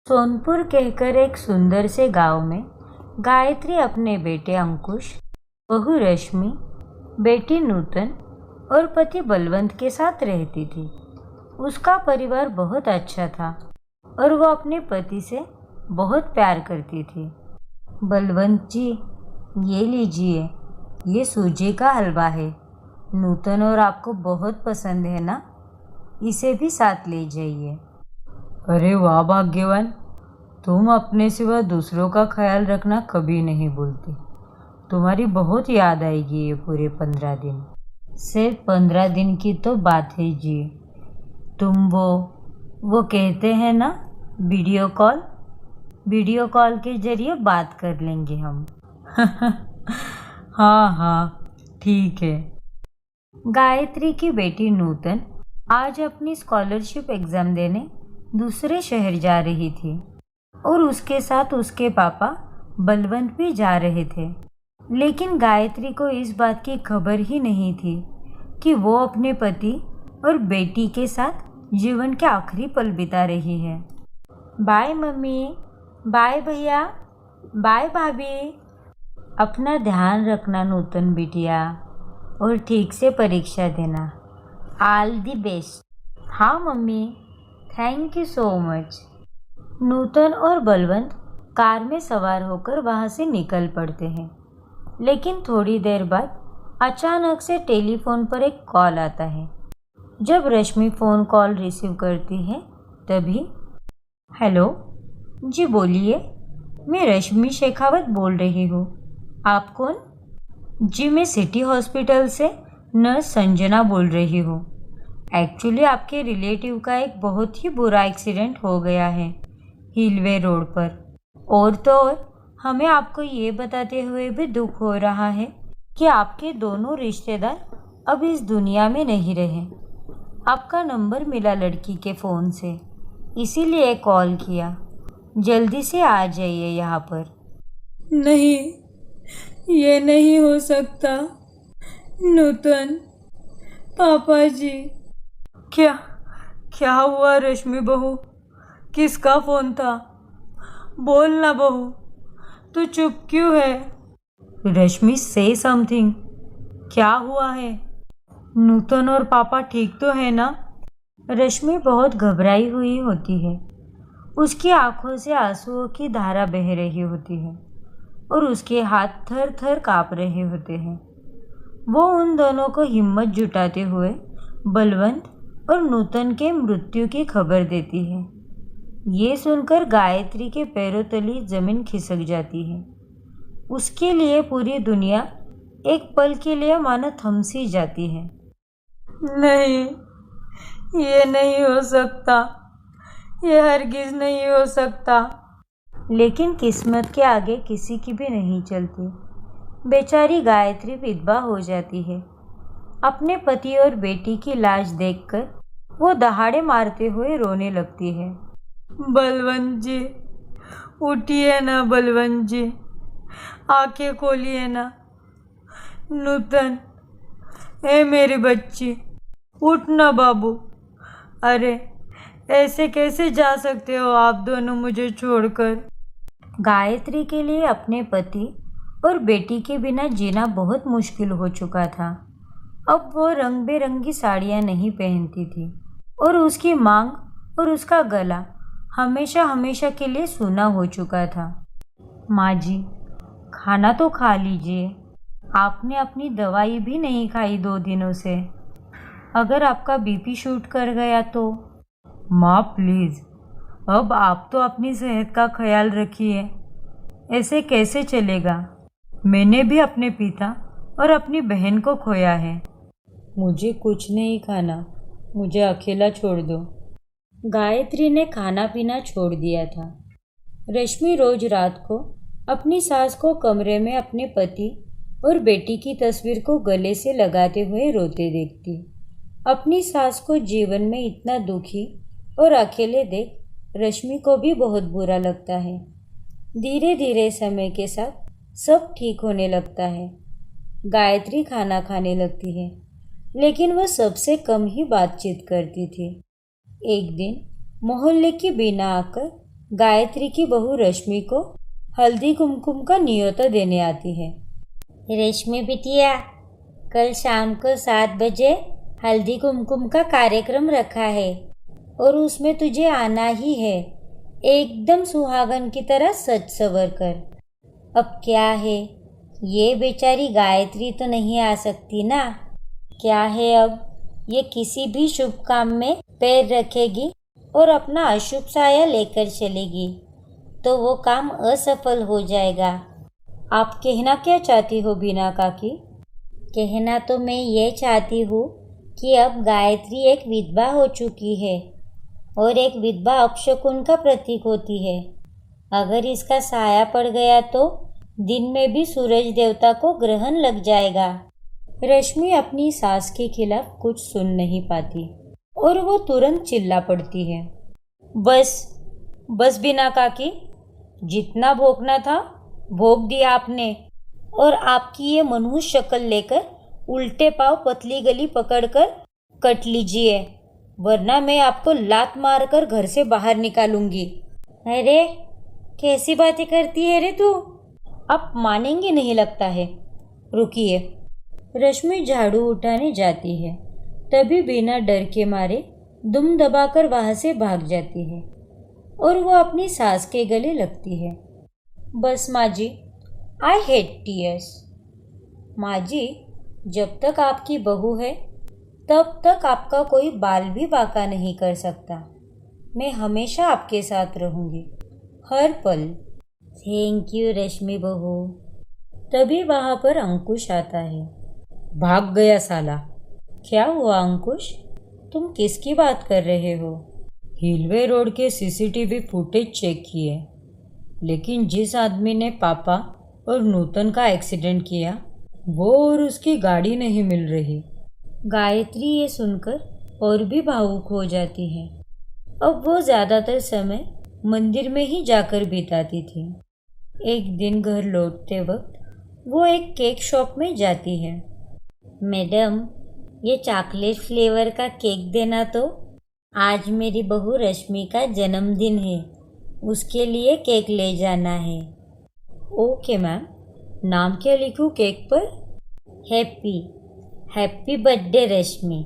सोनपुर कहकर एक सुंदर से गांव में गायत्री अपने बेटे अंकुश, बहू रश्मि, बेटी नूतन और पति बलवंत के साथ रहती थी। उसका परिवार बहुत अच्छा था और वो अपने पति से बहुत प्यार करती थी। बलवंत जी, ये लीजिए, ये सूजी का हलवा है। नूतन और आपको बहुत पसंद है ना? इसे भी साथ ले जाइए। अरे वाह भाग्यवान, तुम अपने सिवा दूसरों का ख्याल रखना कभी नहीं भूलती। तुम्हारी बहुत याद आएगी ये पूरे 15 दिन। सिर्फ 15 दिन की तो बात है जी। तुम वो कहते हैं ना, वीडियो कॉल के जरिए बात कर लेंगे हम। हाँ हाँ, ठीक है। गायत्री की बेटी नूतन आज अपनी स्कॉलरशिप एग्ज़ाम देने दूसरे शहर जा रही थी और उसके साथ उसके पापा बलवंत भी जा रहे थे। लेकिन गायत्री को इस बात की खबर ही नहीं थी कि वो अपने पति और बेटी के साथ जीवन के आखिरी पल बिता रही है। बाय मम्मी, बाय भैया, बाय भाभी। अपना ध्यान रखना नूतन बिटिया, और ठीक से परीक्षा देना। All the best. हाँ mummy, thank you so much. Nutan और बलवंत कार में सवार होकर वहाँ से निकल पड़ते हैं। लेकिन थोड़ी देर बाद अचानक से टेलीफोन पर एक कॉल आता है। जब रश्मि फ़ोन कॉल रिसीव करती है तभी, हेलो जी बोलिए, मैं रश्मि शेखावत बोल रही हूँ। आप कौन? जी मैं सिटी हॉस्पिटल से नर्स संजना बोल रही हूँ। एक्चुअली आपके रिलेटिव का एक बहुत ही बुरा एक्सीडेंट हो गया है हिलवे रोड पर। और तो और हमें आपको ये बताते हुए भी दुख हो रहा है कि आपके दोनों रिश्तेदार अब इस दुनिया में नहीं रहे। आपका नंबर मिला लड़की के फ़ोन से, इसीलिए कॉल किया। जल्दी से आ जाइए यहाँ पर। नहीं, ये नहीं हो सकता। नूतन, पापा जी। क्या हुआ रश्मि बहू? किसका फोन था? बोल ना बहू, तू चुप क्यों है? रश्मि से समथिंग। क्या हुआ है? नूतन और पापा ठीक तो है ना? रश्मि बहुत घबराई हुई होती है। उसकी आंखों से आंसुओं की धारा बह रही होती है और उसके हाथ थर थर काँप रहे होते हैं। वो उन दोनों को हिम्मत जुटाते हुए बलवंत और नूतन के मृत्यु की खबर देती है। ये सुनकर गायत्री के पैरों तले जमीन खिसक जाती है। उसके लिए पूरी दुनिया एक पल के लिए मानो थम सी जाती है। नहीं, ये नहीं हो सकता, ये हरगिज नहीं हो सकता। लेकिन किस्मत के आगे किसी की भी नहीं चलती। बेचारी गायत्री विधवा हो जाती है। अपने पति और बेटी की लाश देखकर वो दहाड़े मारते हुए रोने लगती है। बलवंत जी, उठिए ना बलवंत जी, आंखें खोलिए ना। नूतन, ए मेरी बच्ची, उठ ना बाबू। अरे ऐसे कैसे जा सकते हो आप दोनों मुझे छोड़कर? गायत्री के लिए अपने पति और बेटी के बिना जीना बहुत मुश्किल हो चुका था। अब वो रंग बिरंगी साड़ियाँ नहीं पहनती थी और उसकी मांग और उसका गला हमेशा हमेशा के लिए सूना हो चुका था। माँ जी, खाना तो खा लीजिए। आपने अपनी दवाई भी नहीं खाई 2 दिनों से। अगर आपका बीपी शूट कर गया तो? माँ प्लीज़, अब आप तो अपनी सेहत का ख्याल रखिए। ऐसे कैसे चलेगा? मैंने भी अपने पिता और अपनी बहन को खोया है। मुझे कुछ नहीं खाना, मुझे अकेला छोड़ दो। गायत्री ने खाना पीना छोड़ दिया था। रश्मि रोज रात को अपनी सास को कमरे में अपने पति और बेटी की तस्वीर को गले से लगाते हुए रोते देखती। अपनी सास को जीवन में इतना दुखी और अकेले देख रश्मि को भी बहुत बुरा लगता है। धीरे धीरे समय के साथ सब ठीक होने लगता है। गायत्री खाना खाने लगती है, लेकिन वह सबसे कम ही बातचीत करती थी। एक दिन मोहल्ले की बीना आकर गायत्री की बहू रश्मि को हल्दी कुमकुम का न्योता देने आती है। रेशमी बिटिया, कल शाम को 7 बजे हल्दी कुमकुम का कार्यक्रम रखा है और उसमें तुझे आना ही है। एकदम सुहागन की तरह सज सवर कर। अब क्या है, ये बेचारी गायत्री तो नहीं आ सकती ना। क्या है, अब ये किसी भी शुभ काम में पैर रखेगी और अपना अशुभ साया लेकर चलेगी तो वो काम असफल हो जाएगा। आप कहना क्या चाहती हो बीना काकी? कहना तो मैं ये चाहती हूँ कि अब गायत्री एक विधवा हो चुकी है और एक विधवा अपशकुन का प्रतीक होती है। अगर इसका साया पड़ गया तो दिन में भी सूरज देवता को ग्रहण लग जाएगा। रश्मि अपनी सास के खिलाफ कुछ सुन नहीं पाती और वो तुरंत चिल्ला पड़ती है। बस बस बीना काकी, जितना भोंकना था भोंक दिया आपने। और आपकी ये मनुष्य शक्ल लेकर उल्टे पांव पतली गली पकड़कर कट लीजिए, वरना मैं आपको लात मारकर घर से बाहर निकालूंगी। अरे कैसी बातें करती है रे तू? आप मानेंगे नहीं लगता है। रुकिए। रश्मि झाड़ू उठाने जाती है, तभी बीना डर के मारे दुम दबाकर वहां से भाग जाती है और वो अपनी सास के गले लगती है। बस माँ जी, आई हेट टीयर्स। माँ जी, जब तक आपकी बहू है तब तक आपका कोई बाल भी बांका नहीं कर सकता। मैं हमेशा आपके साथ रहूंगी, हर पल। थैंक यू रश्मि बहू। तभी वहां पर अंकुश आता है। भाग गया साला। क्या हुआ अंकुश, तुम किसकी बात कर रहे हो? हिलवे रोड के सीसीटीवी फुटेज चेक किए, लेकिन जिस आदमी ने पापा और नूतन का एक्सीडेंट किया वो और उसकी गाड़ी नहीं मिल रही। गायत्री ये सुनकर और भी भावुक हो जाती है। अब वो ज़्यादातर समय मंदिर में ही जाकर बिताती थी। एक दिन घर लौटते वक्त वो एक केक शॉप में जाती है। मैडम, ये चॉकलेट फ्लेवर का केक देना तो। आज मेरी बहू रश्मि का जन्मदिन है, उसके लिए केक ले जाना है। ओके मैम, नाम क्या लिखूं केक पर? Happy birthday Rashmi.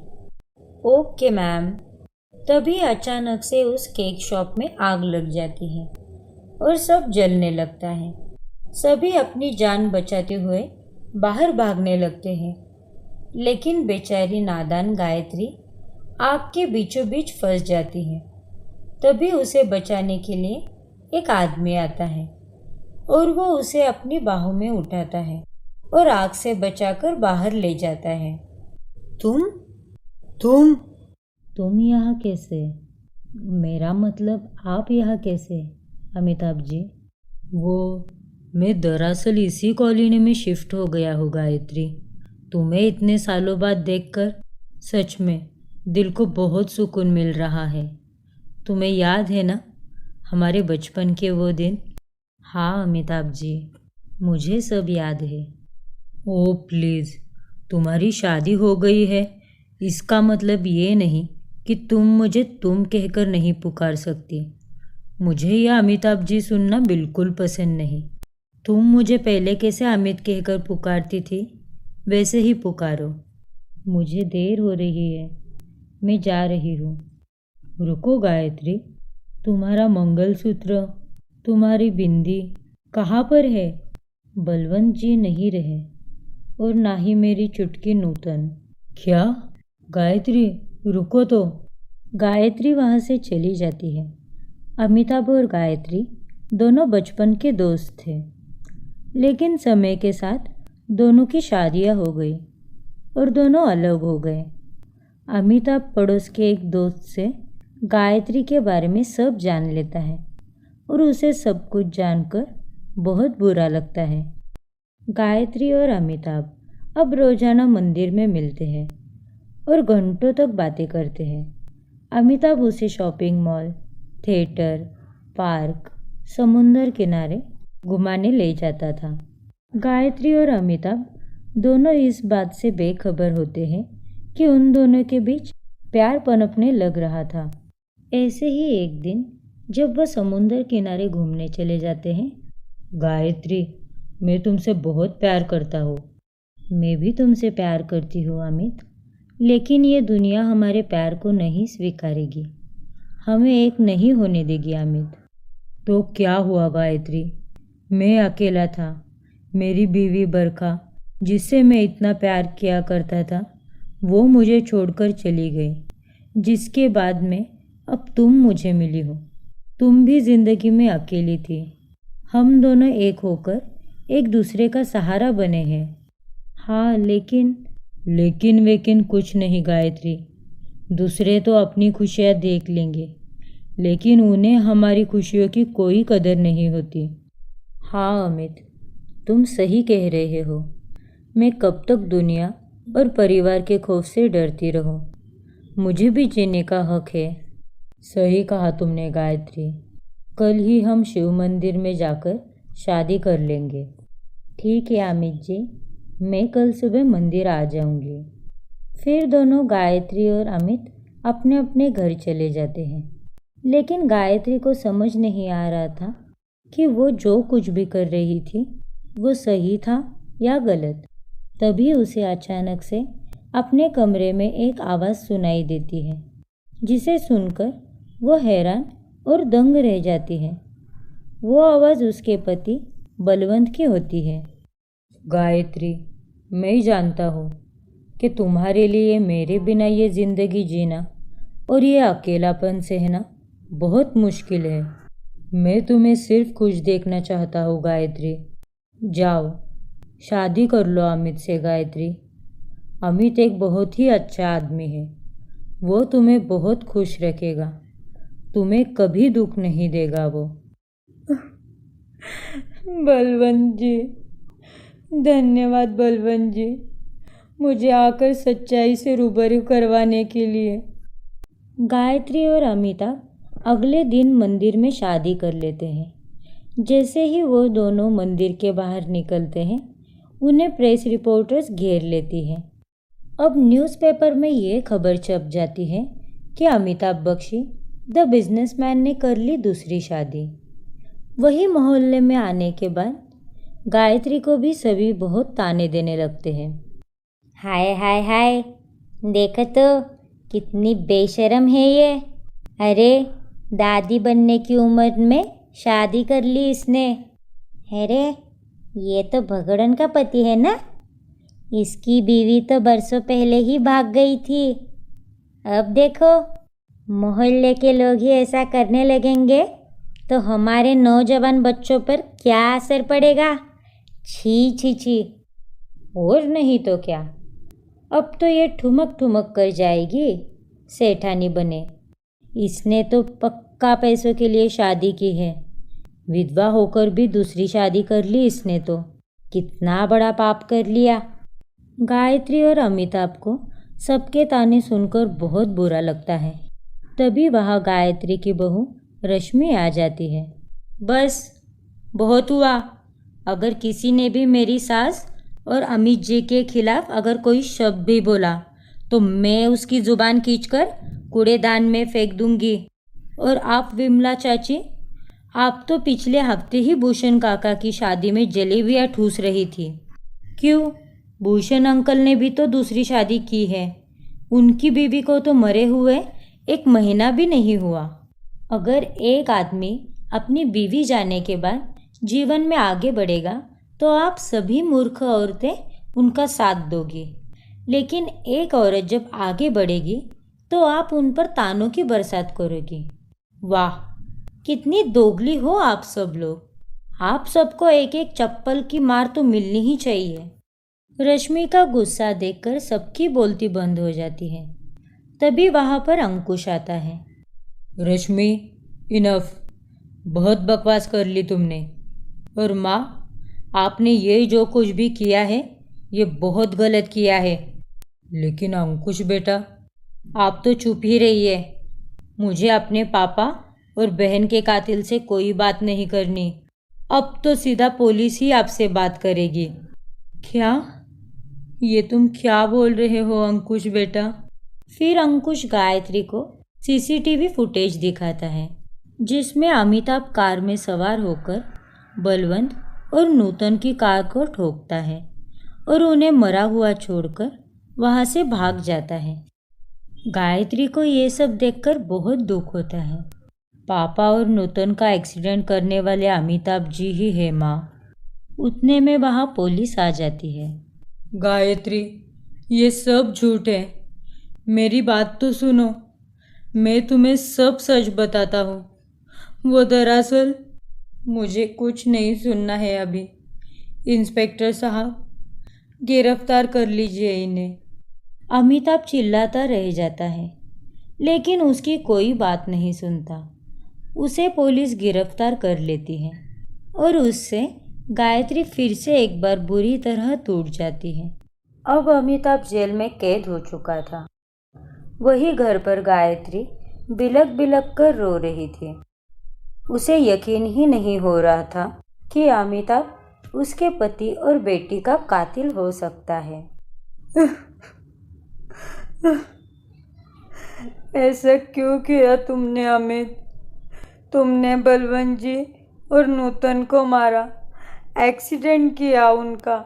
Okay ma'am. तभी अचानक से उस केक शॉप में आग लग जाती है और सब जलने लगता है। सभी अपनी जान बचाते हुए बाहर भागने लगते हैं, लेकिन बेचारी नादान गायत्री आग के बीचों बीच फंस जाती है। तभी उसे बचाने के लिए एक आदमी आता है और वो उसे अपनी बाहों में उठाता है और आग से बचाकर बाहर ले जाता है। तुम यहाँ कैसे? मेरा मतलब आप यहाँ कैसे अमिताभ जी? मैं दरअसल इसी कॉलोनी में शिफ्ट हो गया हूँ गायत्री। तुम्हें इतने सालों बाद देखकर सच में दिल को बहुत सुकून मिल रहा है। तुम्हें याद है ना हमारे बचपन के वो दिन? हाँ अमिताभ जी, मुझे सब याद है। ओह प्लीज़, तुम्हारी शादी हो गई है इसका मतलब ये नहीं कि तुम मुझे तुम कहकर नहीं पुकार सकती। मुझे यह अमिताभ जी सुनना बिल्कुल पसंद नहीं। तुम मुझे पहले कैसे अमित कहकर पुकारती थी वैसे ही पुकारो। मुझे देर हो रही है, मैं जा रही हूँ। रुको गायत्री, तुम्हारा मंगलसूत्र, तुम्हारी बिंदी कहाँ पर है? बलवंत जी नहीं रहे और ना ही मेरी चुटकी नूतन। क्या? गायत्री रुको तो। गायत्री वहाँ से चली जाती है। अमिताभ और गायत्री दोनों बचपन के दोस्त थे, लेकिन समय के साथ दोनों की शादियाँ हो गई और दोनों अलग हो गए। अमिताभ पड़ोस के एक दोस्त से गायत्री के बारे में सब जान लेता है और उसे सब कुछ जानकर बहुत बुरा लगता है। गायत्री और अमिताभ अब रोजाना मंदिर में मिलते हैं और घंटों तक बातें करते हैं। अमिताभ उसे शॉपिंग मॉल, थिएटर, पार्क, समुंदर किनारे घुमाने ले जाता था। गायत्री और अमिताभ दोनों इस बात से बेखबर होते हैं कि उन दोनों के बीच प्यार पनपने लग रहा था। ऐसे ही एक दिन जब वह समुंदर किनारे घूमने चले जाते हैं। गायत्री, मैं तुमसे बहुत प्यार करता हूँ। मैं भी तुमसे प्यार करती हूँ अमित, लेकिन ये दुनिया हमारे प्यार को नहीं स्वीकारेगी, हमें एक नहीं होने देगी अमित। तो क्या हुआ गायत्री? मैं अकेला था। मेरी बीवी बरखा, जिससे मैं इतना प्यार किया करता था, वो मुझे छोड़कर चली गई। जिसके बाद में अब तुम मुझे मिली हो। तुम भी जिंदगी में अकेली थी। हम दोनों एक होकर एक दूसरे का सहारा बने हैं। हाँ, लेकिन वेकिन कुछ नहीं गायत्री। दूसरे तो अपनी खुशियाँ देख लेंगे, लेकिन उन्हें हमारी खुशियों की कोई कदर नहीं होती। हाँ अमित, तुम सही कह रहे हो। मैं कब तक दुनिया और परिवार के खौफ से डरती रहूं? मुझे भी जीने का हक है। सही कहा तुमने गायत्री। कल ही हम शिव मंदिर में जाकर शादी कर लेंगे। ठीक है अमित जी, मैं कल सुबह मंदिर आ जाऊंगी। फिर दोनों गायत्री और अमित अपने अपने घर चले जाते हैं। लेकिन गायत्री को समझ नहीं आ रहा था कि वो जो कुछ भी कर रही थी वो सही था या गलत। तभी उसे अचानक से अपने कमरे में एक आवाज़ सुनाई देती है, जिसे सुनकर वो हैरान और दंग रह जाती है। वो आवाज़ उसके पति बलवंत की होती है। गायत्री, मैं जानता हूँ कि तुम्हारे लिए मेरे बिना ये ज़िंदगी जीना और ये अकेलापन सहना बहुत मुश्किल है। मैं तुम्हें सिर्फ खुश देखना चाहता हूँ गायत्री। जाओ, शादी कर लो अमित से गायत्री। अमित एक बहुत ही अच्छा आदमी है। वो तुम्हें बहुत खुश रखेगा। तुम्हें कभी दुख नहीं देगा वो। बलवंत जी, धन्यवाद बलवंत जी, मुझे आकर सच्चाई से रूबरू करवाने के लिए। गायत्री और अमिता अगले दिन मंदिर में शादी कर लेते हैं। जैसे ही वो दोनों मंदिर के बाहर निकलते हैं, उन्हें प्रेस रिपोर्टर्स घेर लेती हैं। अब न्यूज़पेपर में ये खबर छप जाती है कि अमिताभ बख्शी द बिजनेसमैन ने कर ली दूसरी शादी। वही मोहल्ले में आने के बाद गायत्री को भी सभी बहुत ताने देने लगते हैं। हाय हाय हाय, देखो तो कितनी बेशर्म है ये। अरे, दादी बनने की उम्र में शादी कर ली इसने। अरे, ये तो भगड़न का पति है ना। इसकी बीवी तो बरसों पहले ही भाग गई थी। अब देखो, मोहल्ले के लोग ही ऐसा करने लगेंगे तो हमारे नौजवान बच्चों पर क्या असर पड़ेगा। छी छी छी। और नहीं तो क्या, अब तो ये ठुमक ठुमक कर जाएगी सेठानी बने। इसने तो पक्का पैसों के लिए शादी की है। विधवा होकर भी दूसरी शादी कर ली इसने तो। कितना बड़ा पाप कर लिया। गायत्री और अमिताभ को सबके ताने सुनकर बहुत बुरा लगता है। तभी वहाँ गायत्री की बहू रश्मि आ जाती है। बस, बहुत हुआ। अगर किसी ने भी मेरी सास और अमित जी के खिलाफ अगर कोई शब्द भी बोला तो मैं उसकी ज़ुबान खींचकर कूड़ेदान में फेंक दूंगी। और आप विमला चाची, आप तो पिछले हफ्ते ही भूषण काका की शादी में जलेबियाँ ठूस रही थी। क्यों? भूषण अंकल ने भी तो दूसरी शादी की है। उनकी बीवी को तो मरे हुए 1 महीना भी नहीं हुआ। अगर एक आदमी अपनी बीवी जाने के बाद जीवन में आगे बढ़ेगा तो आप सभी मूर्ख औरतें उनका साथ दोगी। लेकिन एक औरत जब आगे बढ़ेगी तो आप उन पर तानों की बरसात करोगी। वाह, कितनी दोगली हो आप सब लोग। आप सबको एक एक चप्पल की मार तो मिलनी ही चाहिए। रश्मि का गुस्सा देखकर सबकी बोलती बंद हो जाती है। तभी वहाँ पर अंकुश आता है। रश्मि, इनफ, बहुत बकवास कर ली तुमने। और माँ, आपने ये जो कुछ भी किया है ये बहुत गलत किया है। लेकिन अंकुश बेटा, आप तो चुप ही रहिए। मुझे अपने पापा और बहन के कातिल से कोई बात नहीं करनी। अब तो सीधा पुलिस ही आपसे बात करेगी। क्या? ये तुम क्या बोल रहे हो अंकुश बेटा? फिर अंकुश गायत्री को सीसीटीवी फुटेज दिखाता है। जिसमें अमिताभ कार में सवार होकर बलवंत और नूतन की कार को ठोकता है और उन्हें मरा हुआ छोड़कर वहाँ से भाग जाता है। गायत्री को ये सब देखकर बहुत दुख होता है। पापा और नूतन का एक्सीडेंट करने वाले अमिताभ जी ही है माँ। उतने में वहाँ पुलिस आ जाती है। गायत्री, ये सब झूठ है। मेरी बात तो सुनो, मैं तुम्हें सब सच बताता हूँ। वो दरअसल मुझे कुछ नहीं सुनना है अभी। इंस्पेक्टर साहब, गिरफ्तार कर लीजिए इन्हें। अमिताभ चिल्लाता रह जाता है, लेकिन उसकी कोई बात नहीं सुनता। उसे पुलिस गिरफ्तार कर लेती है और उससे गायत्री फिर से एक बार बुरी तरह टूट जाती है। अब अमिताभ जेल में कैद हो चुका था। वही घर पर गायत्री बिलक बिलक कर रो रही थी। उसे यकीन ही नहीं हो रहा था कि अमिताभ उसके पति और बेटी का कातिल हो सकता है। ऐसा क्यों किया तुमने अमित? तुमने बलवंत जी और नूतन को मारा। एक्सीडेंट किया उनका।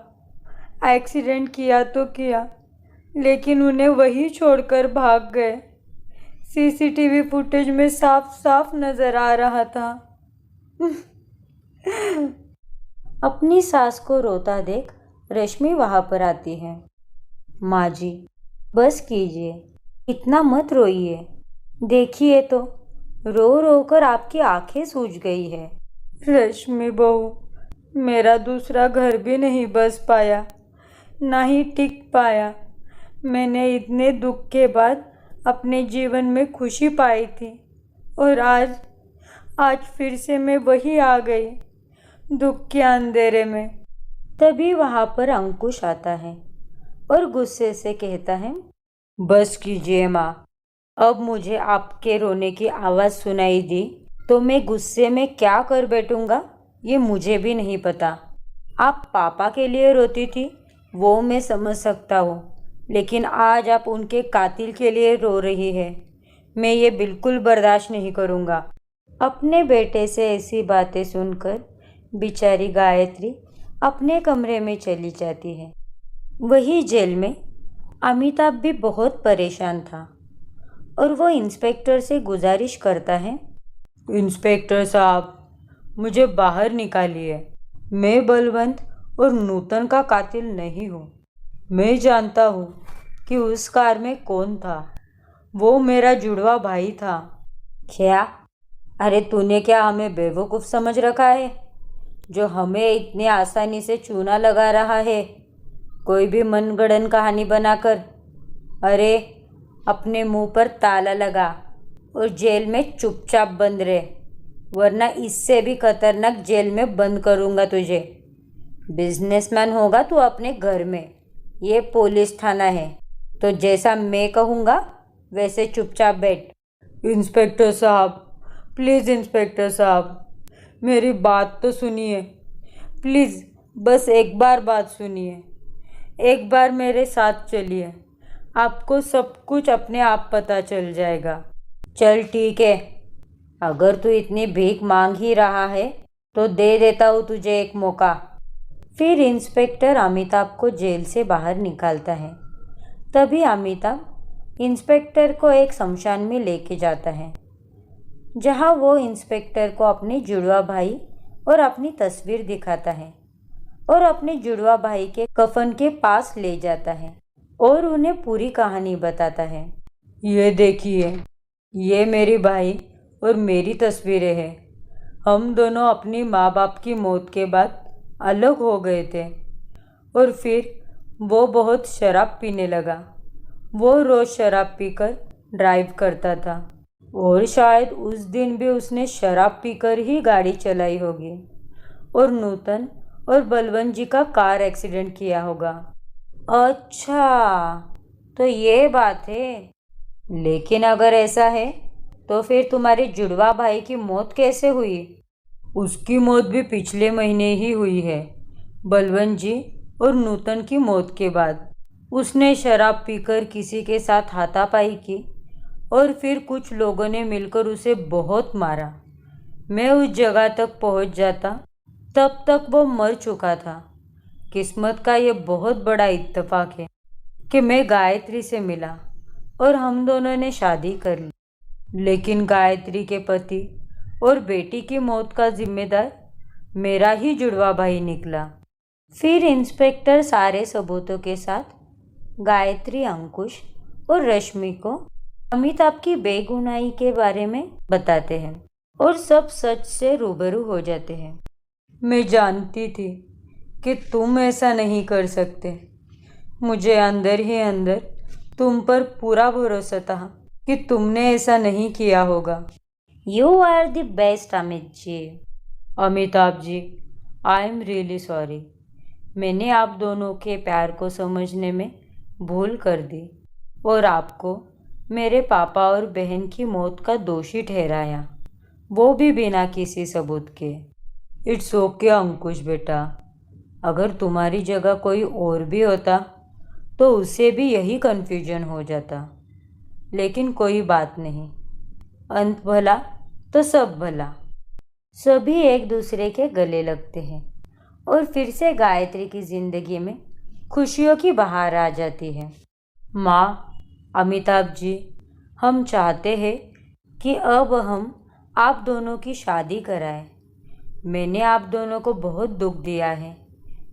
एक्सीडेंट किया तो किया, लेकिन उन्हें वही छोड़कर भाग गए। सीसीटीवी फुटेज में साफ साफ नजर आ रहा था। अपनी सास को रोता देख रश्मि वहां पर आती है। माँ जी, बस कीजिए, इतना मत रोइए। देखिए तो, रो रो कर आपकी आंखें सूज गई है। रश्मि बहू, मेरा दूसरा घर भी नहीं बस पाया, ना ही टिक पाया। मैंने इतने दुख के बाद अपने जीवन में खुशी पाई थी, और आज फिर से मैं वही आ गई, दुख के अंधेरे में। तभी वहां पर अंकुश आता है और गुस्से से कहता है, बस कीजिए माँ। अब मुझे आपके रोने की आवाज़ सुनाई दी तो मैं गुस्से में क्या कर बैठूंगा ये मुझे भी नहीं पता। आप पापा के लिए रोती थी वो मैं समझ सकता हूँ, लेकिन आज आप उनके कातिल के लिए रो रही है। मैं ये बिल्कुल बर्दाश्त नहीं करूँगा। अपने बेटे से ऐसी बातें सुनकर बेचारी गायत्री अपने कमरे में चली जाती है। वही जेल में अमिताभ भी बहुत परेशान था और वो इंस्पेक्टर से गुजारिश करता है, इंस्पेक्टर साहब, मुझे बाहर निकालिए। मैं बलवंत और नूतन का कातिल नहीं हूँ। मैं जानता हूँ कि उस कार में कौन था। वो मेरा जुड़वा भाई था। क्या? अरे तूने क्या हमें बेवकूफ़ समझ रखा है, जो हमें इतनी आसानी से चूना लगा रहा है कोई भी मनगढ़ंत कहानी बनाकर? अरे अपने मुंह पर ताला लगा और जेल में चुपचाप बंद रहे, वरना इससे भी खतरनाक जेल में बंद करूँगा तुझे। बिजनेसमैन होगा तू अपने घर में, ये पुलिस थाना है, तो जैसा मैं कहूँगा वैसे चुपचाप बैठ। इंस्पेक्टर साहब, प्लीज़ इंस्पेक्टर साहब, मेरी बात तो सुनिए। प्लीज़ बस एक बार बात सुनिए। एक बार मेरे साथ चलिए, आपको सब कुछ अपने आप पता चल जाएगा। चल ठीक है, अगर तू इतनी भीख मांग ही रहा है तो दे देता हूँ तुझे एक मौका। फिर इंस्पेक्टर अमिताभ को जेल से बाहर निकालता है। तभी अमिताभ इंस्पेक्टर को एक शमशान में लेके जाता है, जहाँ वो इंस्पेक्टर को अपने जुड़वा भाई और अपनी तस्वीर दिखाता है और अपने जुड़वा भाई के कफन के पास ले जाता है और उन्हें पूरी कहानी बताता है। ये देखिए, ये मेरी भाई और मेरी तस्वीरें हैं। हम दोनों अपनी माँ बाप की मौत के बाद अलग हो गए थे और फिर वो बहुत शराब पीने लगा। वो रोज़ शराब पीकर ड्राइव करता था और शायद उस दिन भी उसने शराब पीकर ही गाड़ी चलाई होगी और नूतन और बलवंत जी का कार एक्सीडेंट किया होगा। अच्छा, तो ये बात है। लेकिन अगर ऐसा है तो फिर तुम्हारे जुड़वा भाई की मौत कैसे हुई? उसकी मौत भी पिछले महीने ही हुई है, बलवंत जी और नूतन की मौत के बाद। उसने शराब पीकर किसी के साथ हाथापाई की और फिर कुछ लोगों ने मिलकर उसे बहुत मारा। मैं उस जगह तक पहुंच जाता तब तक वो मर चुका था। किस्मत का ये बहुत बड़ा इत्तेफाक है कि मैं गायत्री से मिला और हम दोनों ने शादी कर ली। लेकिन गायत्री के पति और बेटी की मौत का जिम्मेदार मेरा ही जुड़वा भाई निकला। फिर इंस्पेक्टर सारे सबूतों के साथ गायत्री, अंकुश और रश्मि को अमिताभ की बेगुनाही के बारे में बताते हैं और सब सच से रूबरू हो जाते हैं। मैं जानती थी कि तुम ऐसा नहीं कर सकते। मुझे अंदर ही अंदर तुम पर पूरा भरोसा था कि तुमने ऐसा नहीं किया होगा। You are the best Amit ji. Amitabh ji, I am really sorry. मैंने आप दोनों के प्यार को समझने में भूल कर दी और आपको मेरे पापा और बहन की मौत का दोषी ठहराया, वो भी बिना किसी सबूत के। इट्स ओके अंकुश बेटा, अगर तुम्हारी जगह कोई और भी होता तो उसे भी यही कन्फ्यूजन हो जाता। लेकिन कोई बात नहीं, अंत भला तो सब भला। सभी एक दूसरे के गले लगते हैं और फिर से गायत्री की जिंदगी में खुशियों की बहार आ जाती है। माँ, अमिताभ जी, हम चाहते हैं कि अब हम आप दोनों की शादी कराएं। मैंने आप दोनों को बहुत दुख दिया है,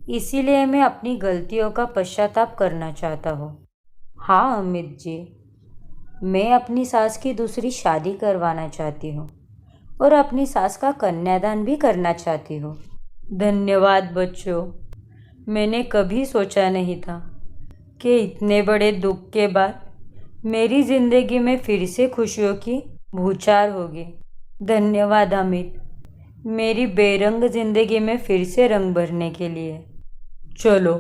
इसीलिए मैं अपनी गलतियों का पश्चाताप करना चाहता हूँ। हाँ अमित जी, मैं अपनी सास की दूसरी शादी करवाना चाहती हूँ और अपनी सास का कन्यादान भी करना चाहती हूँ। धन्यवाद बच्चों, मैंने कभी सोचा नहीं था कि इतने बड़े दुख के बाद मेरी ज़िंदगी में फिर से खुशियों की बौछार होगी। धन्यवाद अमित, मेरी बेरंग ज़िंदगी में फिर से रंग भरने के लिए। चलो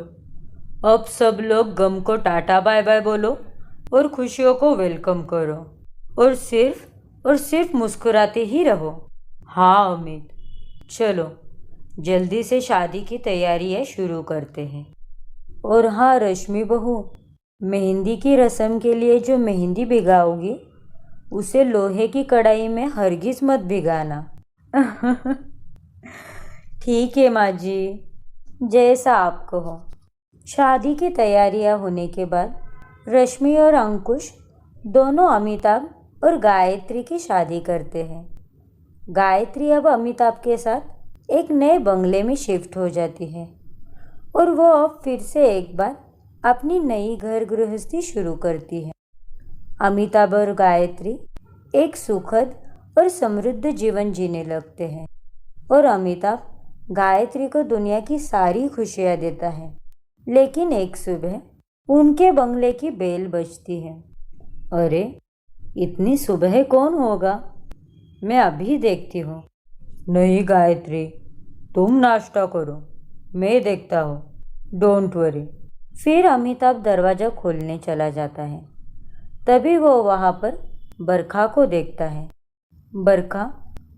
अब सब लोग गम को टाटा बाय बाय बोलो और खुशियों को वेलकम करो और सिर्फ मुस्कुराते ही रहो। हाँ अमित, चलो जल्दी से शादी की तैयारियां शुरू करते हैं। और हाँ रश्मि बहू, मेहंदी की रस्म के लिए जो मेहंदी भिगाओगी उसे लोहे की कढ़ाई में हरगिज मत भिगाना। ठीक है माँ जी, जैसा आप कहो। शादी की तैयारियां होने के बाद रश्मि और अंकुश दोनों अमिताभ और गायत्री की शादी करते हैं। गायत्री अब अमिताभ के साथ एक नए बंगले में शिफ्ट हो जाती है और वो अब फिर से एक बार अपनी नई घर गृहस्थी शुरू करती है। अमिताभ और गायत्री एक सुखद और समृद्ध जीवन जीने लगते हैं और अमिताभ गायत्री को दुनिया की सारी खुशियाँ देता है। लेकिन एक सुबह उनके बंगले की बेल बजती है। अरे, इतनी सुबह कौन होगा? मैं अभी देखती हूँ। नहीं गायत्री, तुम नाश्ता करो, मैं देखता हूँ। Don't worry. फिर अमिताभ दरवाज़ा खोलने चला जाता है। तभी वो वहाँ पर बरखा को देखता है। बरखा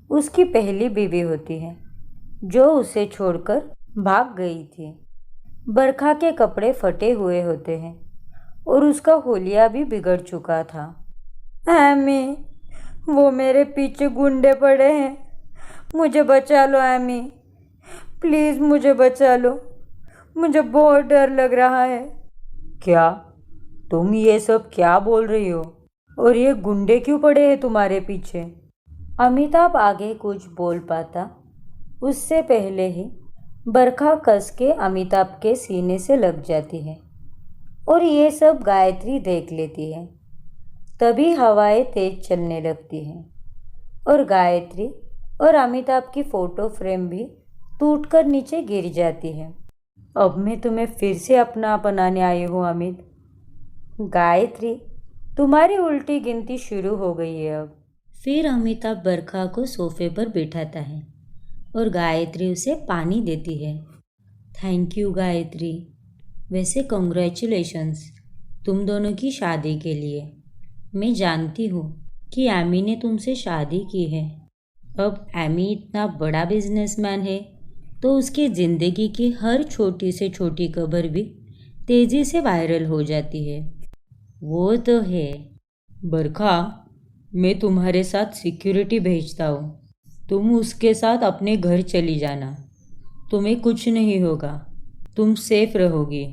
उसकी पहली बीवी होती है जो उसे छोड़कर भाग गई थी। बरखा के कपड़े फटे हुए होते हैं और उसका होलिया भी बिगड़ चुका था। एमी, वो मेरे पीछे गुंडे पड़े हैं, मुझे बचा लो एमी, प्लीज़ मुझे बचा लो, मुझे बहुत डर लग रहा है। क्या तुम ये सब क्या बोल रही हो? और ये गुंडे क्यों पड़े हैं तुम्हारे पीछे? अमिताभ आगे कुछ बोल पाता उससे पहले ही बरखा कस के अमिताभ के सीने से लग जाती है और ये सब गायत्री देख लेती है। तभी हवाएं तेज चलने लगती हैं और गायत्री और अमिताभ की फ़ोटो फ्रेम भी टूटकर नीचे गिर जाती है। अब मैं तुम्हें फिर से अपना बनाने आई हूँ अमित। गायत्री, तुम्हारी उल्टी गिनती शुरू हो गई है अब। फिर अमिताभ बरखा को सोफे पर बिठाता है और गायत्री उसे पानी देती है। Thank you Gayatri. वैसे कॉन्ग्रेचुलेशंस तुम दोनों की शादी के लिए। मैं जानती हूँ कि एमी ने तुमसे शादी की है। अब एमी इतना बड़ा बिजनेसमैन है तो उसकी ज़िंदगी की हर छोटी से छोटी खबर भी तेज़ी से वायरल हो जाती है। वो तो है। बरखा, मैं तुम्हारे साथ सिक्योरिटी भेजता हूँ, तुम उसके साथ अपने घर चली जाना, तुम्हें कुछ नहीं होगा, तुम सेफ रहोगी।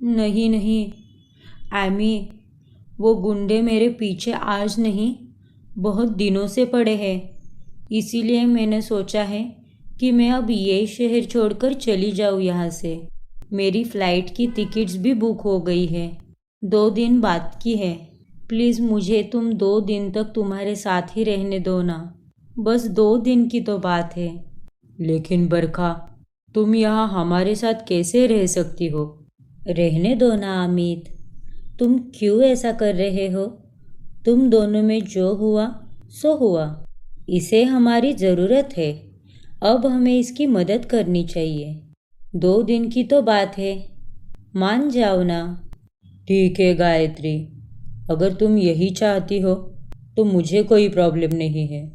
नहीं नहीं एमी, वो गुंडे मेरे पीछे आज नहीं बहुत दिनों से पड़े हैं, इसीलिए मैंने सोचा है कि मैं अब ये शहर छोड़कर चली जाऊँ यहाँ से। मेरी फ़्लाइट की टिकट्स भी बुक हो गई है, 2 दिन बाद की है। प्लीज़ मुझे तुम 2 दिन तक तुम्हारे साथ ही रहने दो ना, बस 2 दिन की तो बात है। लेकिन बरखा, तुम यहाँ हमारे साथ कैसे रह सकती हो? रहने दो ना अमित, तुम क्यों ऐसा कर रहे हो? तुम दोनों में जो हुआ सो हुआ, इसे हमारी ज़रूरत है, अब हमें इसकी मदद करनी चाहिए। 2 दिन की तो बात है, मान जाओ ना। ठीक है गायत्री, अगर तुम यही चाहती हो तो मुझे कोई प्रॉब्लम नहीं है।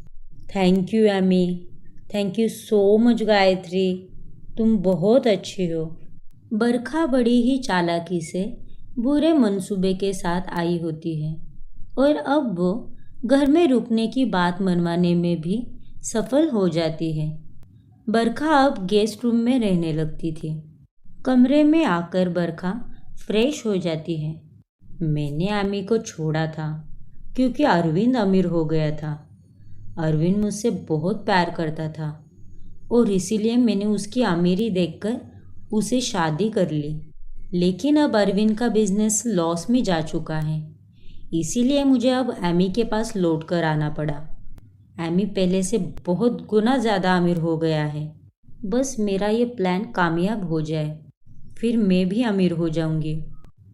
Thank you Amy, thank you so much Gayatri, तुम बहुत अच्छी हो। बरखा बड़ी ही चालाकी से बुरे मंसूबे के साथ आई होती है और अब वो घर में रुकने की बात मनवाने में भी सफल हो जाती है। बरखा अब गेस्ट रूम में रहने लगती थी। कमरे में आकर बरखा फ्रेश हो जाती है। मैंने आमी को छोड़ा था क्योंकि अरविंद अमीर हो गया था। अरविंद मुझसे बहुत प्यार करता था और इसीलिए मैंने उसकी अमीरी देखकर उसे शादी कर ली। लेकिन अब अरविंद का बिजनेस लॉस में जा चुका है, इसीलिए मुझे अब एमी के पास लौट कर आना पड़ा। एमी पहले से बहुत गुना ज़्यादा अमीर हो गया है। बस मेरा ये प्लान कामयाब हो जाए, फिर मैं भी अमीर हो जाऊंगी।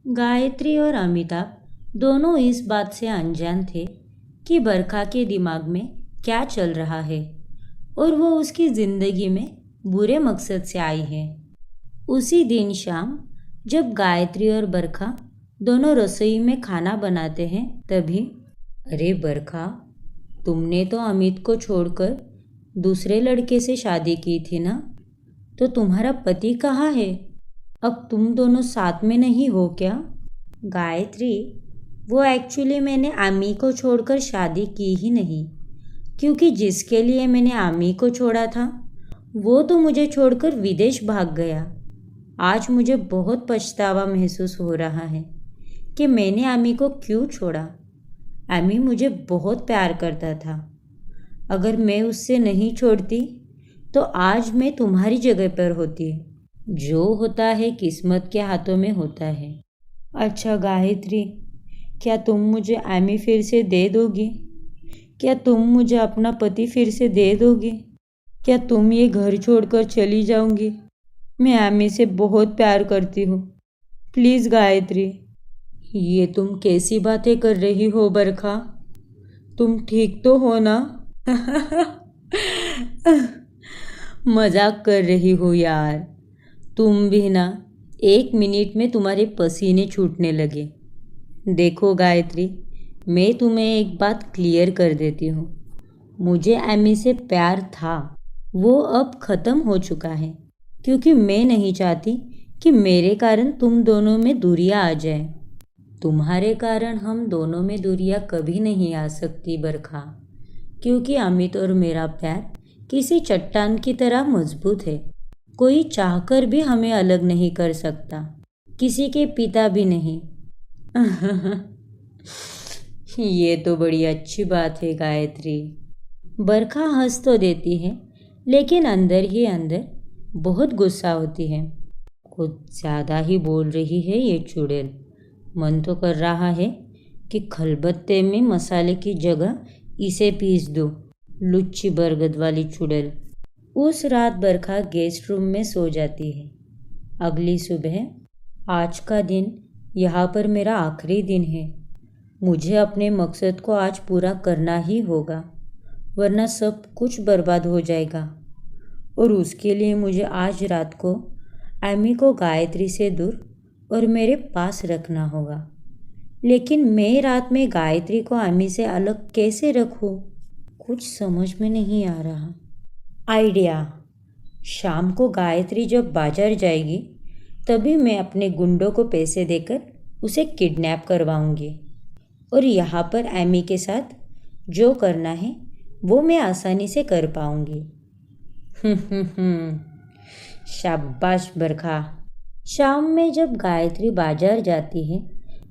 गायत्री और अमिताभ दोनों इस बात से अनजान थे कि बरखा के दिमाग में क्या चल रहा है और वो उसकी ज़िंदगी में बुरे मकसद से आई है। उसी दिन शाम जब गायत्री और बरखा दोनों रसोई में खाना बनाते हैं तभी, अरे बरखा, तुमने तो अमित को छोड़कर दूसरे लड़के से शादी की थी ना, तो तुम्हारा पति कहाँ है? अब तुम दोनों साथ में नहीं हो क्या? गायत्री, वो एक्चुअली मैंने आमी को छोड़कर शादी की ही नहीं, क्योंकि जिसके लिए मैंने आमी को छोड़ा था वो तो मुझे छोड़कर विदेश भाग गया। आज मुझे बहुत पछतावा महसूस हो रहा है कि मैंने आमी को क्यों छोड़ा। आमी मुझे बहुत प्यार करता था। अगर मैं उससे नहीं छोड़ती तो आज मैं तुम्हारी जगह पर होती। जो होता है किस्मत के हाथों में होता है। अच्छा गायत्री, क्या तुम मुझे आमी फिर से दे दोगी? क्या तुम मुझे अपना पति फिर से दे दोगी? क्या तुम ये घर छोड़कर चली जाओगी? मैं आमी से बहुत प्यार करती हूँ, प्लीज़ गायत्री। ये तुम कैसी बातें कर रही हो बरखा? तुम ठीक तो हो ना? मजाक कर रही हो यार। तुम भी ना 1 मिनट में तुम्हारे पसीने छूटने लगे। देखो गायत्री, मैं तुम्हें एक बात क्लियर कर देती हूँ। मुझे एमी से प्यार था, वो अब ख़त्म हो चुका है, क्योंकि मैं नहीं चाहती कि मेरे कारण तुम दोनों में दूरियां आ जाए। तुम्हारे कारण हम दोनों में दूरियां कभी नहीं आ सकती बरखा, क्योंकि अमित और मेरा प्यार किसी चट्टान की तरह मजबूत है। कोई चाहकर भी हमें अलग नहीं कर सकता, किसी के पिता भी नहीं। ये तो बड़ी अच्छी बात है गायत्री। बरखा हंस तो देती है, लेकिन अंदर ही अंदर बहुत गुस्सा होती है। कुछ ज़्यादा ही बोल रही है ये चुड़ैल। मन तो कर रहा है कि खलबत्ते में मसाले की जगह इसे पीस दो, लुच्ची बरगद वाली चुड़ैल। उस रात बरखा गेस्ट रूम में सो जाती है। अगली सुबह, आज का दिन यहाँ पर मेरा आखिरी दिन है। मुझे अपने मकसद को आज पूरा करना ही होगा, वरना सब कुछ बर्बाद हो जाएगा। और उसके लिए मुझे आज रात को एमी को गायत्री से दूर और मेरे पास रखना होगा। लेकिन मैं रात में गायत्री को एमी से अलग कैसे रखूं? कुछ समझ में नहीं आ रहा। आइडिया, शाम को गायत्री जब बाजार जाएगी तभी मैं अपने गुंडों को पैसे देकर उसे किडनैप करवाऊंगी और यहाँ पर एमी के साथ जो करना है वो मैं आसानी से कर पाऊंगी। शाबाश बरखा। शाम में जब गायत्री बाजार जाती है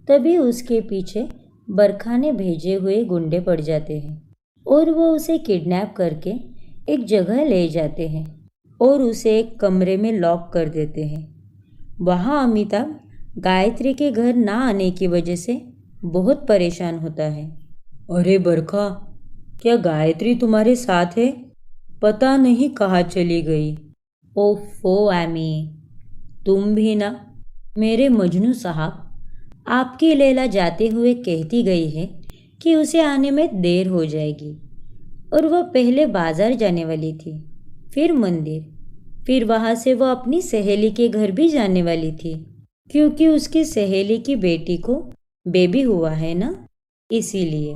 तभी उसके पीछे बरखा ने भेजे हुए गुंडे पड़ जाते हैं और वो उसे किडनैप करके एक जगह ले जाते हैं और उसे एक कमरे में लॉक कर देते हैं। वहाँ अमिताभ गायत्री के घर ना आने की वजह से बहुत परेशान होता है। अरे बरखा, क्या गायत्री तुम्हारे साथ है? पता नहीं कहाँ चली गई। ओफो एमी, तुम भी ना। मेरे मजनू साहब, आपकी लैला जाते हुए कहती गई है कि उसे आने में देर हो जाएगी और वह पहले बाजार जाने वाली थी, फिर मंदिर, फिर वहाँ से वह अपनी सहेली के घर भी जाने वाली थी क्योंकि उसकी सहेली की बेटी को बेबी हुआ है ना, इसीलिए।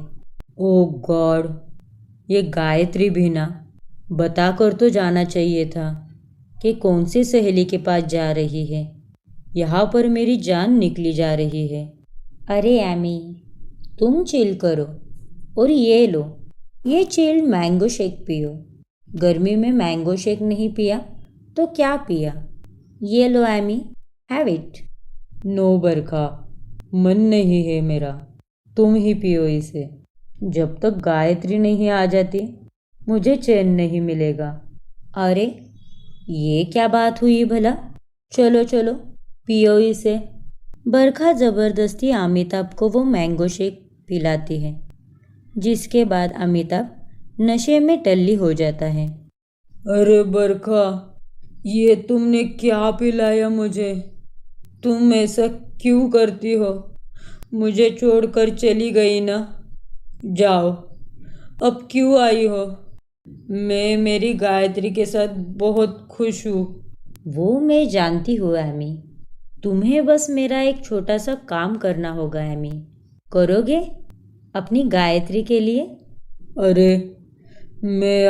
ओह गॉड, ये गायत्री भी ना बता कर तो जाना चाहिए था कि कौन सी सहेली के पास जा रही है। यहाँ पर मेरी जान निकली जा रही है। अरे एमी, तुम चिल करो और ये लो, ये चिल्ड मैंगो शेक पियो। गर्मी में मैंगो शेक नहीं पिया तो क्या पिया? ये लो एमी, हैव इट। नो बरखा, मन नहीं है मेरा, तुम ही पियो इसे। जब तक गायत्री नहीं आ जाती मुझे चैन नहीं मिलेगा। अरे ये क्या बात हुई भला? चलो चलो पियो इसे। बरखा ज़बरदस्ती अमिताभ को वो मैंगो शेक पिलाती है, जिसके बाद अमिताभ नशे में टल्ली हो जाता है। अरे बरखा, ये तुमने क्या पिलाया मुझे? तुम ऐसा क्यों करती हो? मुझे छोड़कर चली गई ना? जाओ, अब क्यों आई हो? मैं मेरी गायत्री के साथ बहुत खुश हूँ। वो मैं जानती हूँ एमी, तुम्हें बस मेरा एक छोटा सा काम करना होगा एमी। करोगे अपनी गायत्री के लिए? अरे मैं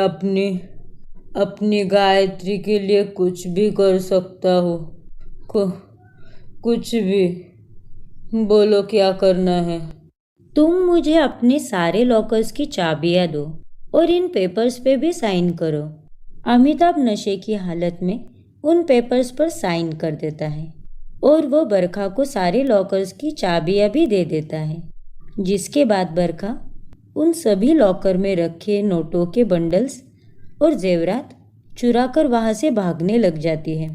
अपनी गायत्री के लिए कुछ भी कर सकता हूँ। कुछ भी बोलो, क्या करना है? तुम मुझे अपने सारे लॉकर्स की चाबियाँ दो और इन पेपर्स पे भी साइन करो। अमिताभ नशे की हालत में उन पेपर्स पर साइन कर देता है और वो बरखा को सारे लॉकर्स की चाबियाँ भी दे देता है, जिसके बाद बरखा उन सभी लॉकर में रखे नोटों के बंडल्स और जेवरात चुराकर वहाँ से भागने लग जाती है।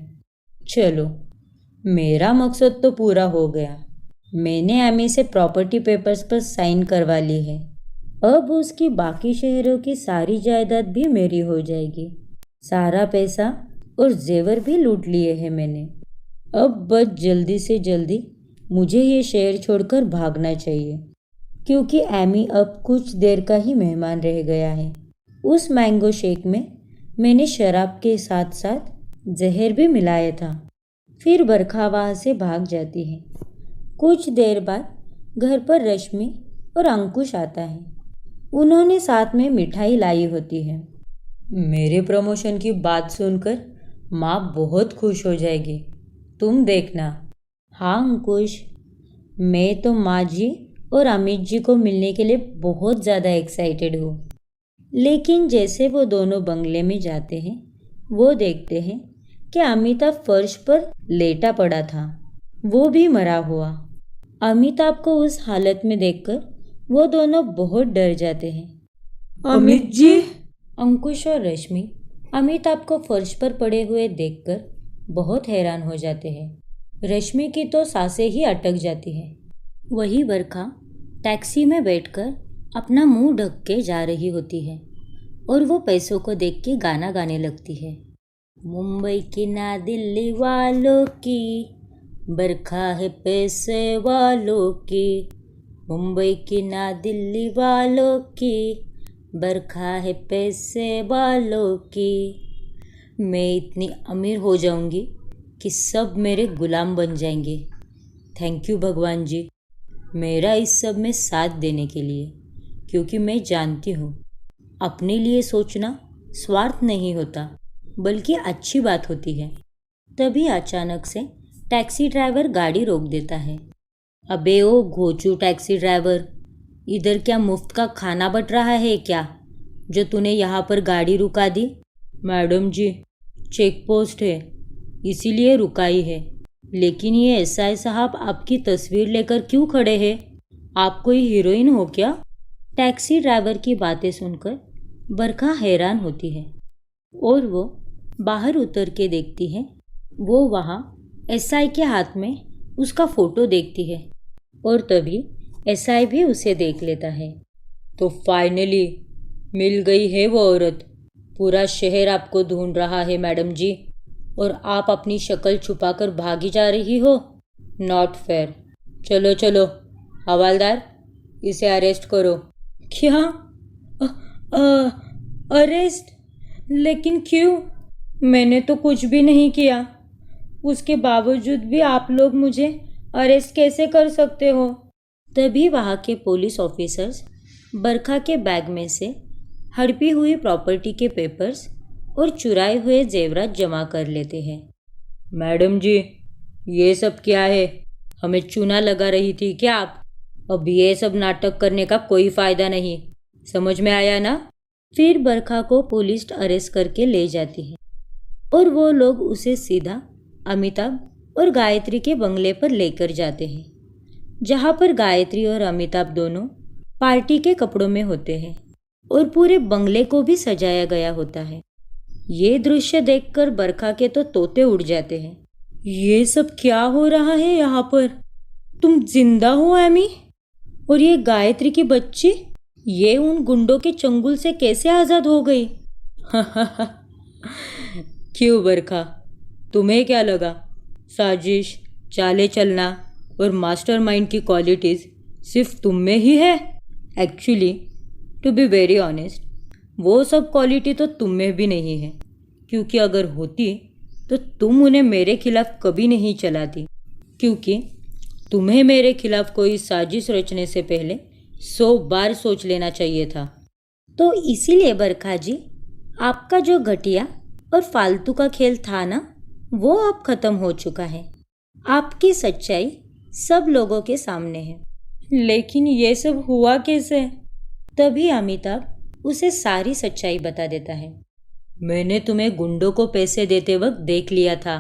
चलो, मेरा मकसद तो पूरा हो गया। मैंने एमी से प्रॉपर्टी पेपर्स पर साइन करवा ली है। अब उसकी बाकी शहरों की सारी जायदाद भी मेरी हो जाएगी। सारा पैसा और जेवर भी लूट लिए हैं मैंने। अब बस जल्दी से जल्दी मुझे ये शहर छोड़कर भागना चाहिए, क्योंकि एमी अब कुछ देर का ही मेहमान रह गया है। उस मैंगो शेक में मैंने शराब के साथ साथ जहर भी मिलाया था। फिर बरखा वहाँ से भाग जाती है। कुछ देर बाद घर पर रश्मि और अंकुश आता है। उन्होंने साथ में मिठाई लाई होती है। मेरे प्रमोशन की बात सुनकर माँ बहुत खुश हो जाएगी, तुम देखना। हाँ अंकुश, मैं तो माँ जी और अमित जी को मिलने के लिए बहुत ज़्यादा एक्साइटेड हूँ। लेकिन जैसे वो दोनों बंगले में जाते हैं, वो देखते हैं कि अमिताभ फर्श पर लेटा पड़ा था, वो भी मरा हुआ। अमिताभ को उस हालत में देखकर वो दोनों बहुत डर जाते हैं। अमित जी? अंकुश और रश्मि अमिताभ को फर्श पर पड़े हुए देखकर बहुत हैरान हो जाते हैं। रश्मि की तो सांसें ही अटक जाती हैं। वही बरखा टैक्सी में बैठकर अपना मुंह ढक के जा रही होती है और वो पैसों को देख के गाना गाने लगती है। मुंबई की ना दिल्ली वालों की, बरखा है पैसे वालों की। मुंबई की ना दिल्ली वालों की, बरखा है पैसे वालों की। मैं इतनी अमीर हो जाऊंगी कि सब मेरे गुलाम बन जाएंगे। थैंक यू भगवान जी, मेरा इस सब में साथ देने के लिए, क्योंकि मैं जानती हूँ अपने लिए सोचना स्वार्थ नहीं होता, बल्कि अच्छी बात होती है। तभी अचानक से टैक्सी ड्राइवर गाड़ी रोक देता है। अबे ओ घोचू टैक्सी ड्राइवर, इधर क्या मुफ्त का खाना बट रहा है क्या? जो तूने यहाँ पर गाड़ी रुका दी? मैडम जी, चेक पोस्ट है इसीलिए रुकाई है। लेकिन ये एसआई साहब आपकी तस्वीर लेकर क्यों खड़े हैं? आप कोई हीरोइन हो क्या? टैक्सी ड्राइवर की बातें सुनकर बरखा हैरान होती है और वो बाहर उतर के देखती है। वो वहाँ एसआई के हाथ में उसका फोटो देखती है और तभी एसआई भी उसे देख लेता है। तो फाइनली मिल गई है वो औरत। पूरा शहर आपको ढूंढ रहा है मैडम जी, और आप अपनी शक्ल छुपाकर भागी जा रही हो। Not fair. चलो चलो हवालदार, इसे अरेस्ट करो। क्या? अरेस्ट? लेकिन क्यों? मैंने तो कुछ भी नहीं किया। उसके बावजूद भी आप लोग मुझे अरेस्ट कैसे कर सकते हो? तभी वहाँ के पुलिस ऑफिसर्स बरखा के बैग में से हड़पी हुई प्रॉपर्टी के पेपर्स और चुराए हुए जेवरात जमा कर लेते हैं। मैडम जी, ये सब क्या है? हमें चूना लगा रही थी क्या आप? अब ये सब नाटक करने का कोई फायदा नहीं, समझ में आया ना? फिर बरखा को पुलिस अरेस्ट करके ले जाती है और वो लोग उसे सीधा अमिताभ और गायत्री के बंगले पर लेकर जाते हैं, जहाँ पर गायत्री और अमिताभ दोनों पार्टी के कपड़ों में होते हैं और पूरे बंगले को भी सजाया गया होता है। ये दृश्य देखकर बरखा के तो तोते उड़ जाते हैं। ये सब क्या हो रहा है यहाँ पर? तुम जिंदा हो एमी? और ये गायत्री की बच्ची, ये उन गुंडों के चंगुल से कैसे आज़ाद हो गई? क्यों बरखा, तुम्हें क्या लगा साजिश, चाले चलना और मास्टरमाइंड की क्वालिटीज़ सिर्फ तुम में ही है? Actually to be very honest, वो सब क्वालिटी तो तुम में भी नहीं है, क्योंकि अगर होती तो तुम उन्हें मेरे खिलाफ कभी नहीं चलाती, क्योंकि तुम्हें मेरे खिलाफ कोई साजिश रचने से पहले 100 बार सोच लेना चाहिए था। तो इसीलिए बरखा जी, आपका जो घटिया और फालतू का खेल था ना, वो अब खत्म हो चुका है। आपकी सच्चाई सब लोगों के सामने है। लेकिन ये सब हुआ कैसे? तभी अमिताभ उसे सारी सच्चाई बता देता है। मैंने तुम्हें गुंडों को पैसे देते वक्त देख लिया था।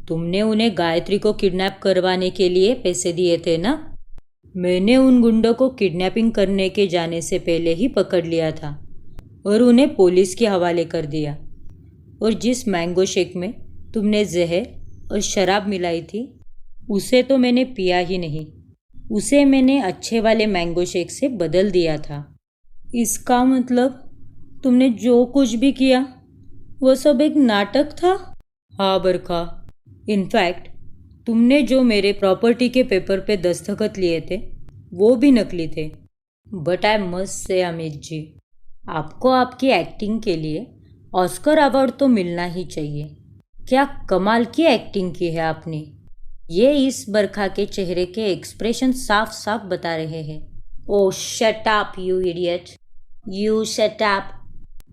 तुमने उन्हें गायत्री को किडनैप करवाने के लिए पैसे दिए थे ना? मैंने उन गुंडों को किडनैपिंग करने के जाने से पहले ही पकड़ लिया था और उन्हें पुलिस के हवाले कर दिया। और जिस मैंगो शेक में तुमने जहर और शराब मिलाई थी, उसे तो मैंने पिया ही नहीं, उसे मैंने अच्छे वाले मैंगो शेक से बदल दिया था। इसका मतलब तुमने जो कुछ भी किया वो सब एक नाटक था? हाँ बरखा, इनफैक्ट तुमने जो मेरे प्रॉपर्टी के पेपर पे दस्तखत लिए थे वो भी नकली थे। But I must say Amit ji, आपको आपकी एक्टिंग के लिए ऑस्कर अवार्ड तो मिलना ही चाहिए। क्या कमाल की एक्टिंग की है आपने। ये इस बरखा के चेहरे के एक्सप्रेशन साफ साफ बता रहे हैं। Oh shut up you idiot, you shut up.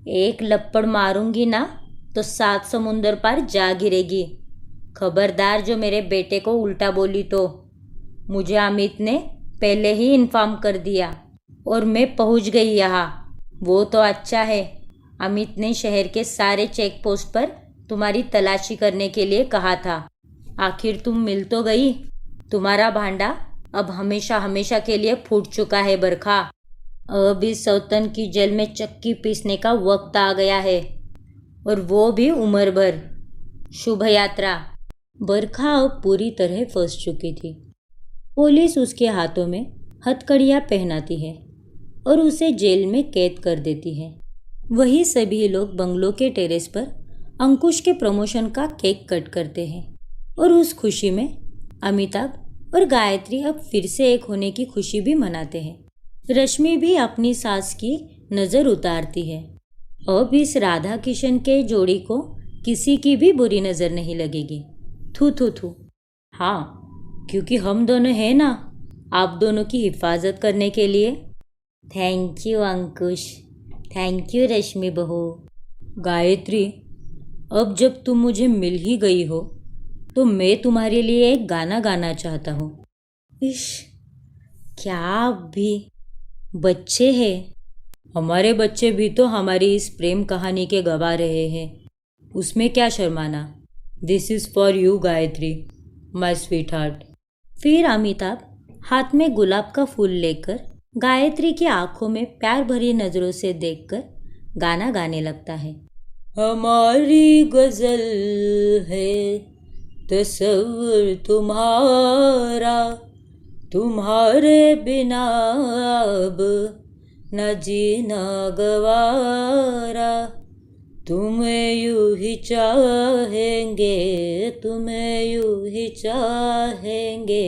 एक लपड़ मारूंगी ना तो 7 समुंदर पार जा गिरेगी। खबरदार जो मेरे बेटे को उल्टा बोली तो। मुझे अमित ने पहले ही इन्फॉर्म कर दिया और मैं पहुंच गई यहाँ। वो तो अच्छा है, अमित ने शहर के सारे चेक पोस्ट पर तुम्हारी तलाशी करने के लिए कहा था। आखिर तुम मिल तो गई। तुम्हारा भांडा अब हमेशा हमेशा के लिए फूट चुका है बरखा। अब इस सौतन की जेल में चक्की पीसने का वक्त आ गया है, और वो भी उम्र भर। शुभ यात्रा। बरखा अब पूरी तरह फंस चुकी थी। पुलिस उसके हाथों में हथकड़ियाँ पहनाती है और उसे जेल में कैद कर देती है। वही सभी लोग बंगलों के टेरेस पर अंकुश के प्रमोशन का केक कट करते हैं और उस खुशी में अमिताभ और गायत्री अब फिर से एक होने की खुशी भी मनाते हैं। रश्मि भी अपनी सास की नज़र उतारती है। अब इस राधा किशन के जोड़ी को किसी की भी बुरी नज़र नहीं लगेगी। थू थू थू। हाँ, क्योंकि हम दोनों हैं ना आप दोनों की हिफाजत करने के लिए। Thank you Ankush, thank you Rashmi बहू। गायत्री, अब जब तुम मुझे मिल ही गई हो तो मैं तुम्हारे लिए एक गाना गाना चाहता हूँ। इश, क्या आप भी बच्चे हैं हमारे बच्चे भी तो हमारी इस प्रेम कहानी के गवाह रहे हैं, उसमें क्या शर्माना। This is for you Gayatri, my sweetheart. फिर अमिताभ हाथ में गुलाब का फूल लेकर गायत्री की आंखों में प्यार भरी नजरों से देखकर गाना गाने लगता है। हमारी गजल है तसव्वुर तुम्हारा, तुम्हारे बिना अब न जीना गवारा, तुम्हें यूं ही चाहेंगे, तुम्हें यूं ही चाहेंगे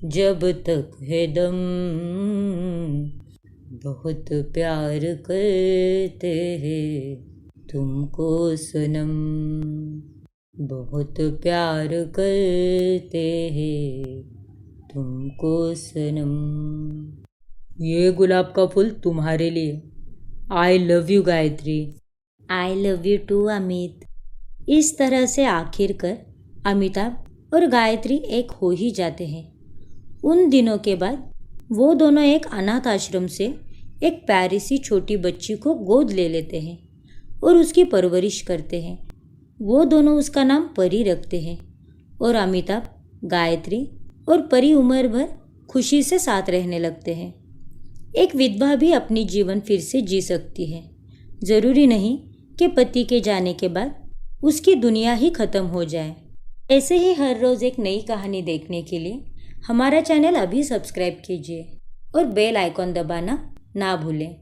जब तक है दम, बहुत प्यार करते हैं तुमको सनम, बहुत प्यार करते हैं तुमको सनम। ये गुलाब का फूल तुम्हारे लिए। I love you Gayatri. I love you too Amit. इस तरह से आखिरकार अमिताभ और गायत्री एक हो ही जाते हैं। उन दिनों के बाद वो दोनों एक अनाथ आश्रम से एक प्यारी सी छोटी बच्ची को गोद ले लेते हैं और उसकी परवरिश करते हैं। वो दोनों उसका नाम परी रखते हैं और अमिताभ, गायत्री और परी उम्र भर खुशी से साथ रहने लगते हैं। एक विधवा भी अपनी जीवन फिर से जी सकती है। ज़रूरी नहीं कि पति के जाने के बाद उसकी दुनिया ही ख़त्म हो जाए। ऐसे ही हर रोज़ एक नई कहानी देखने के लिए हमारा चैनल अभी सब्सक्राइब कीजिए और बेल आइकॉन दबाना ना भूलें।